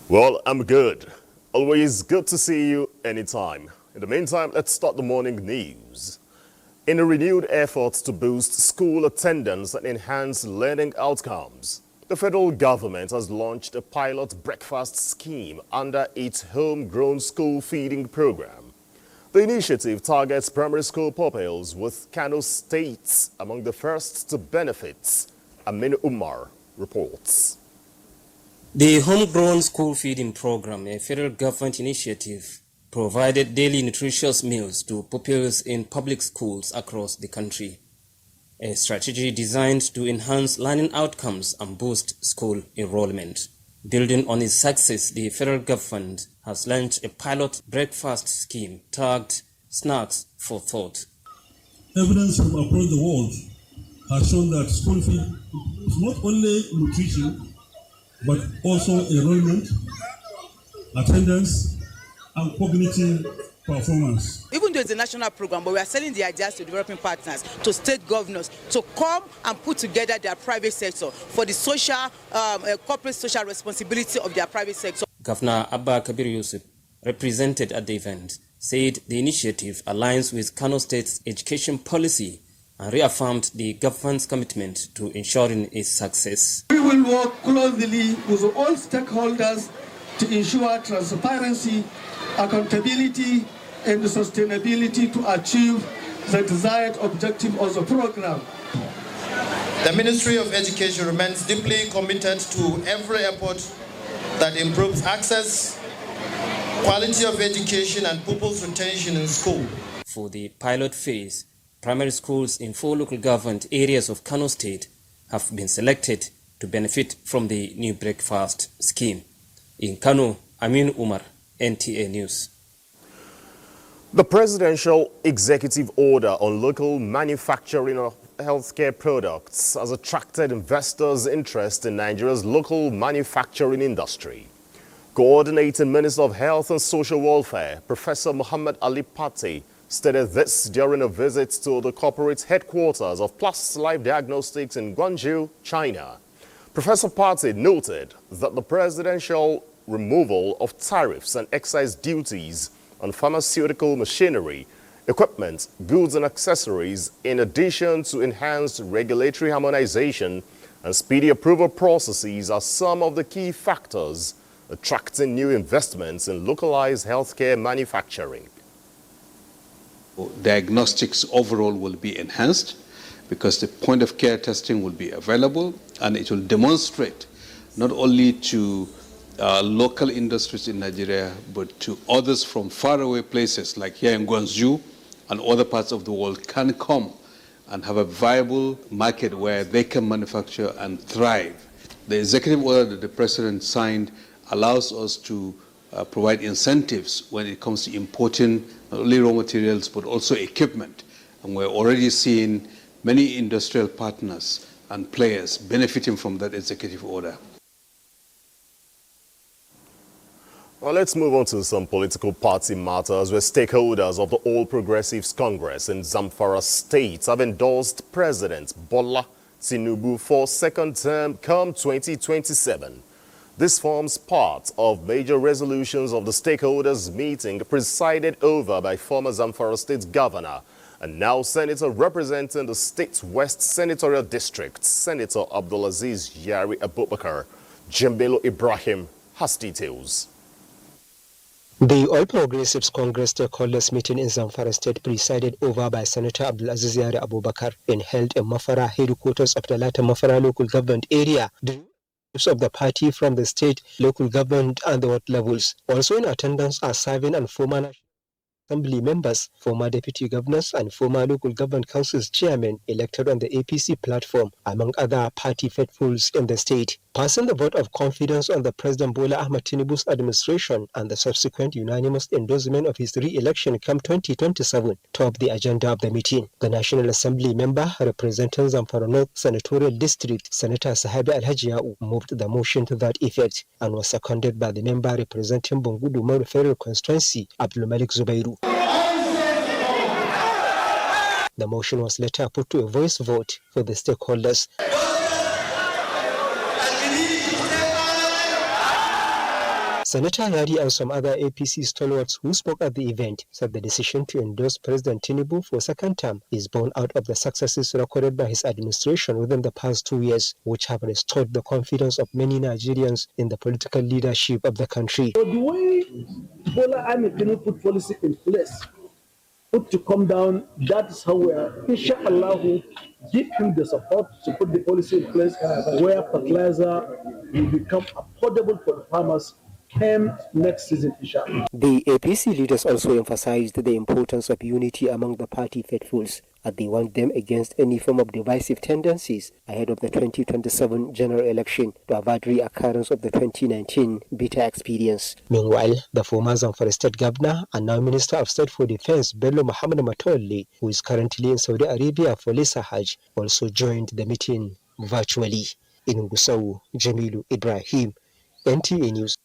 Well, I'm good. Always good to see you anytime. In the meantime, let's start the morning news. In a renewed effort to boost school attendance and enhance learning outcomes, the federal government has launched a pilot breakfast scheme under its homegrown school feeding program. The initiative targets primary school pupils, with Kano State among the first to benefit. Amin Umar reports. The Homegrown School Feeding Program, a federal government initiative, provided daily nutritious meals to pupils in public schools across the country. A strategy designed to enhance learning outcomes and boost school enrollment. Building on its success, the federal government has launched a pilot breakfast scheme tagged Snacks for Thought. Evidence from across the world has shown that school feed is not only nutrition, but also enrollment, attendance, and cognitive performance. Even though it's a national program, but we are selling the ideas to developing partners, to state governors, to come and put together their private sector for the social, corporate social responsibility of their private sector. Governor Abba Kabir Yusuf, represented at the event, said the initiative aligns with Kano State's education policy and reaffirmed the government's commitment to ensuring its success. We will work closely with all stakeholders to ensure transparency, accountability, and sustainability to achieve the desired objective of the program. The Ministry of Education remains deeply committed to every effort that improves access, quality of education, and pupils' retention in school. For the pilot phase, primary schools in 4 local government areas of Kano State have been selected to benefit from the new breakfast scheme. In Kano, Amin Umar, NTA News. The presidential executive order on local manufacturing of healthcare products has attracted investors' interest in Nigeria's local manufacturing industry. Coordinating Minister of Health and Social Welfare, Professor Muhammad Ali Pate, stated this during a visit to the corporate headquarters of Plus Life Diagnostics in Guangzhou, China. Professor Pate noted that the presidential removal of tariffs and excise duties on pharmaceutical machinery, equipment, goods and accessories, in addition to enhanced regulatory harmonization and speedy approval processes, are some of the key factors attracting new investments in localized healthcare manufacturing. Diagnostics overall will be enhanced because the point of care testing will be available, and it will demonstrate not only to local industries in Nigeria, but to others from faraway places like here in Guangzhou and other parts of the world can come and have a viable market where they can manufacture and thrive. The executive order that the President signed allows us to provide incentives when it comes to importing not only raw materials but also equipment. And we're already seeing many industrial partners and players benefiting from that executive order. Well, let's move on to some political party matters, where stakeholders of the All Progressives Congress in Zamfara State have endorsed President Bola Tinubu for second term come 2027. This forms part of major resolutions of the stakeholders meeting presided over by former Zamfara State Governor and now Senator representing the state's West Senatorial District, Senator Abdulaziz Yari Abubakar. Jambelo Ibrahim has details. The All Progressives Congress stakeholders meeting in Zamfara State presided over by Senator Abdulaziz Yari Abubakar and held in Mafara, headquarters of the latter Mafara local government area. The of the party from the state, local government and the ward levels. Also in attendance are serving and former National Assembly members, former deputy governors and former local government councils chairmen elected on the APC platform, among other party faithfuls in the state. Passing the vote of confidence on the President Bola Ahmed Tinubu's administration and the subsequent unanimous endorsement of his re-election come 2027 topped the agenda of the meeting. The National Assembly member representing Zamfara North Senatorial District, Senator Sahabi Alhaji moved the motion to that effect and was seconded by the member representing Bungudu Maru Federal Constituency, Abdul Malik Zubairu. The motion was later put to a voice vote for the stakeholders. Senator Yari and some other APC stalwarts who spoke at the event said the decision to endorse President Tinubu for a second term is born out of the successes recorded by his administration within the past 2 years, which have restored the confidence of many Nigerians in the political leadership of the country. So the way Bola Ahmed Tinubu put policy in place, put to come down, that is how we are, inshallah, give him the support to put the policy in place where fertilizer will become affordable for the farmers next season, inshallah. The APC leaders also emphasized the importance of unity among the party faithfuls, and they want them against any form of divisive tendencies ahead of the 2027 general election to avoid reoccurrence of the 2019 bitter experience. Meanwhile, the former Zamfara State Governor and now Minister of State for Defense Bello Muhammad Matawalli, who is currently in Saudi Arabia for Lisa Hajj, also joined the meeting virtually. In Gusau, Jamilu Ibrahim, NTA News.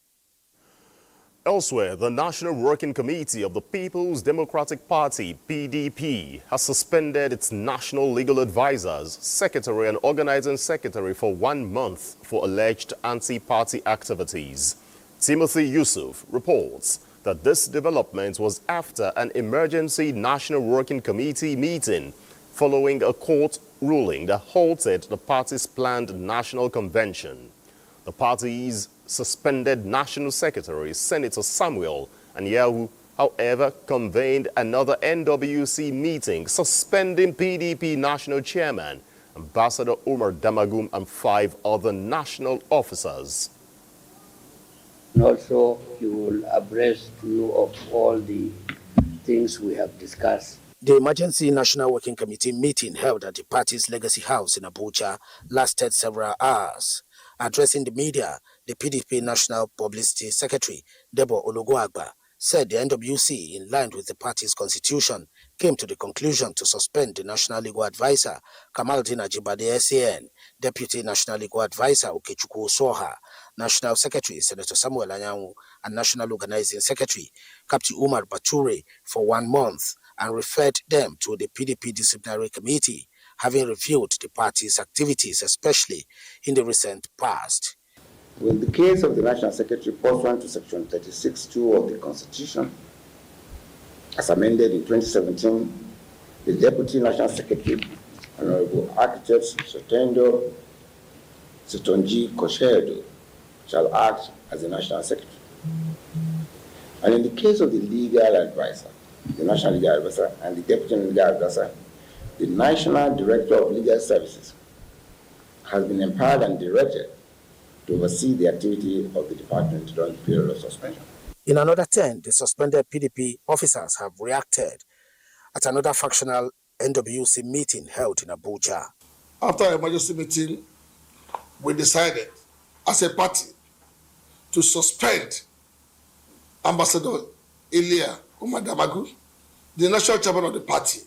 Elsewhere, the National Working Committee of the People's Democratic Party, PDP, has suspended its national legal advisors, secretary and organizing secretary for 1 month for alleged anti-party activities. Timothy Yusuf reports that this development was after an emergency National Working Committee meeting following a court ruling that halted the party's planned national convention. The party's suspended National Secretary, Senator Samuel Anyahu, however, convened another NWC meeting, suspending PDP National Chairman, Ambassador Umar Damagum, and 5 other national officers. And also, he will abreast you of all the things we have discussed. The Emergency National Working Committee meeting held at the party's Legacy House in Abuja lasted several hours. Addressing the media, the PDP National Publicity Secretary, Debo Ologoagba, said the NWC, in line with the party's constitution, came to the conclusion to suspend the National Legal Advisor, Kamaldeen Ajibade SAN, Deputy National Legal Advisor, Okechukwu Soha, National Secretary, Senator Samuel Anyanwu, and National Organizing Secretary, Captain Umar Bature, for 1 month, and referred them to the PDP Disciplinary Committee, having reviewed the party's activities, especially in the recent past. In the case of the National Secretary, pursuant to Section 36(2) of the Constitution, as amended in 2017, the Deputy National Secretary, Honorable Architect Sotendo Sitonji Koshedo, shall act as the National Secretary. And in the case of the Legal Advisor, the National Legal Advisor, and the Deputy Legal Advisor, the National Director of Legal Services has been empowered and directed to oversee the activity of the department during the period of suspension. In another turn, the suspended PDP officers have reacted at another factional NWC meeting held in Abuja. After an emergency meeting, we decided as a party to suspend Ambassador Elia Umadamagu, the national chairman of the party,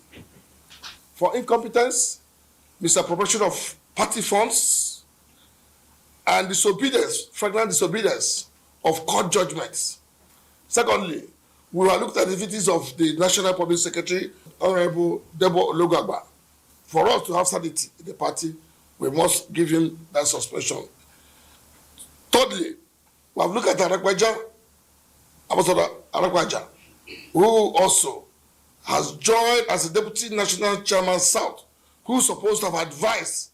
for incompetence, misappropriation of party funds, and disobedience, flagrant disobedience of court judgments. Secondly, we have looked at the activities of the National Public Secretary, Honorable Debo Ologoagba. For us to have sanity in the party, we must give him that suspension. Thirdly, we have looked at Ambassador Arakwaja, who also has joined as the Deputy National Chairman South, who is supposed to have advised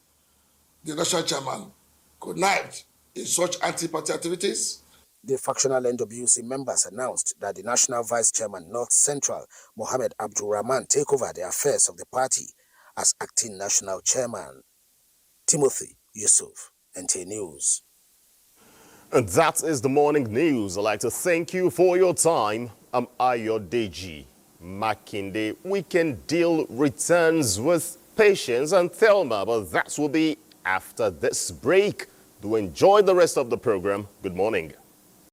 the National Chairman, connived in such anti-party activities. The factional NWC members announced that the National Vice Chairman North Central, Mohammed Abdul Rahman, take over the affairs of the party as acting National Chairman. Timothy Yusuf, NTA News. And that is the morning news. I'd like to thank you for your time. I'm Ayodeji Makinde. Weekend Deal returns with Patience and Thelma, but that will be after this break. Do enjoy the rest of the program. Good morning.